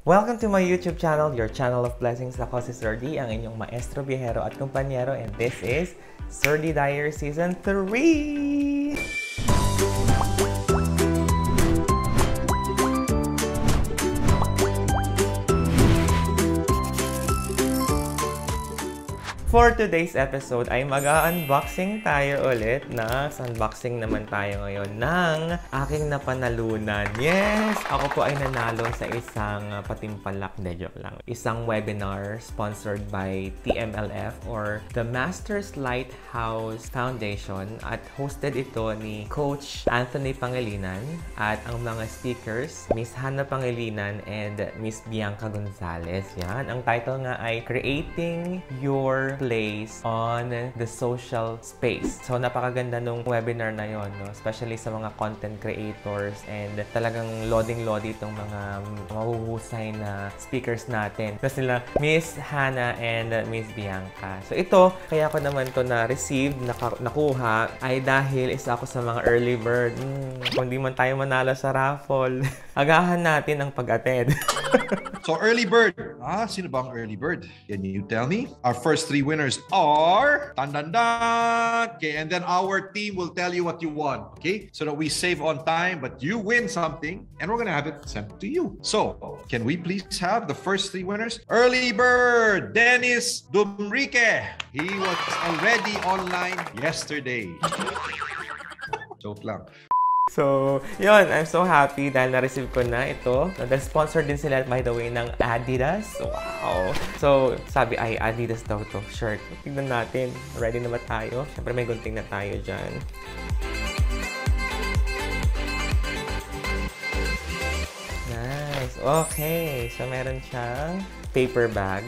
Welcome to my YouTube channel, your channel of blessings. Ako si Sir D, ang inyong maestro, biyahero at kumpanyero, and this is Sir D Diary Season 3! For today's episode ay mag-unboxing tayo ulit unboxing naman tayo ngayon ng aking napanalunan. Yes! Ako po ay nanalo sa isang patimpalak, joke lang. Isang webinar sponsored by TMLF or the Masters Lighthouse Foundation at hosted ito ni Coach Anthony Pangilinan at ang mga speakers, Miss Hannah Pangilinan and Miss Bianca Gonzalez. Yan. Ang title nga ay Creating Your Place on the Social Space. So, napakaganda nung webinar na yon, no? Especially sa mga content creators and talagang loading-loading itong mga mahuhusay na speakers natin. Kasi sila Miss Hannah and Miss Bianca. So, ito, kaya ko naman to na-receive, nakuha, ay dahil isa ako sa mga early bird. Kung di man tayo manalo sa raffle, agahan natin ang pag-attend. So, early bird. Sino ba ang early bird? Can you tell me? Our first three winners are... Okay, and then our team will tell you what you won. Okay? So that we save on time, but you win something, and we're gonna have it sent to you. So, can we please have the first three winners? Early bird, Dennis Dumrique. He was already online yesterday. Joke lang. So, yun. I'm so happy dahil na-receive ko na ito. Nag-sponsor din sila, by the way, ng Adidas. Wow! So, sabi ay Adidas daw to shirt. Tignan natin. Ready na ba tayo? Siyempre may gunting na tayo dyan. Nice! Okay. So, meron siyang paper bag.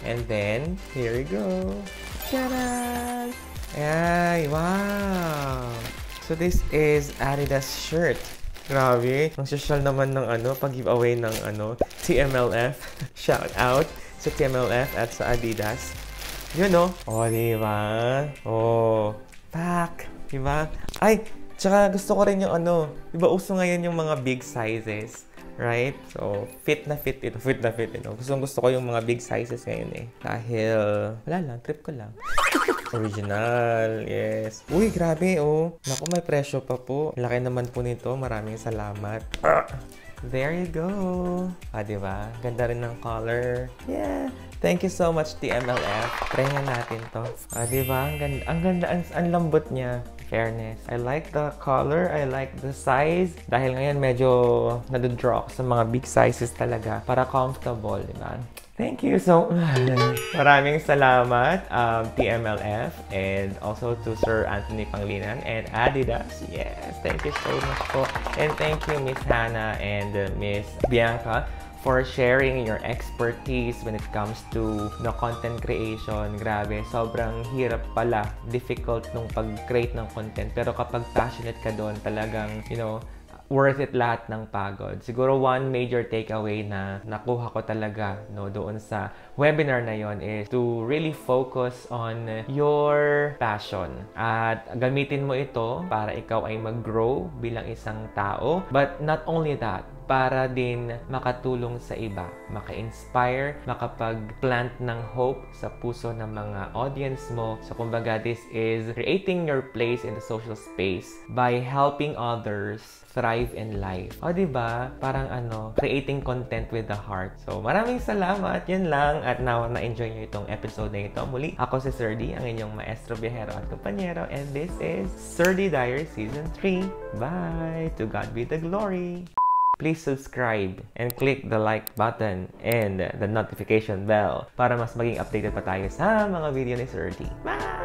And then, here we go. Tadaan! Ay! Wow! So, this is Adidas shirt. Grabe. Ang social naman ng pag-giveaway ng TMLF. Shout out sa TMLF at sa Adidas. Yun, no? Oh, diba? Oh, pack. Diba? Ay, tsaka gusto ko rin yung diba uso ngayon yung mga big sizes. Right? So, fit na fit ito. Fit na fit ito. Gusto ko yung mga big sizes ngayon eh. Dahil, wala lang. Trip ko lang. Original, yes. Uy, grabe, oh. Naku, may presyo pa po. Laki naman po nito. Maraming salamat. There you go. Diba? Ganda rin ng color. Yeah. Thank you so much, TMLF. Try nga natin to. Diba? Ang ganda. Ang lambot niya. Fairness. I like the color. I like the size. Dahil ngayon medyo nado-draw ako sa mga big sizes talaga. Para comfortable, diba? Thank you so much. Maraming salamat, TMLF, and also to Sir Anthony Pangilinan and Adidas. Yes, thank you so much po. And thank you, Miss Hannah and Miss Bianca, for sharing your expertise when it comes to content creation. Grabe, sobrang hirap pala, difficult nung pag-create ng content. Pero kapag passionate ka doon, talagang, worth it lahat ng pagod. Siguro one major takeaway na nakuha ko talaga doon sa webinar na yon is to really focus on your passion. At gamitin mo ito para ikaw ay mag-grow bilang isang tao. But not only that, para din makatulong sa iba, maka-inspire, makapag-plant ng hope sa puso ng mga audience mo. So, kumbaga, this is creating your place in the social space by helping others thrive in life. O, diba? Parang creating content with the heart. So, maraming salamat. Yun lang. At now, na-enjoy nyo itong episode na ito. Muli, ako si Sir D, ang inyong maestro, biyahero at kumpanyero. And this is Sir D Diary Season 3. Bye! To God be the glory! Please subscribe and click the like button and the notification bell para mas maging updated pa tayo sa mga video ni Sir D. Bye!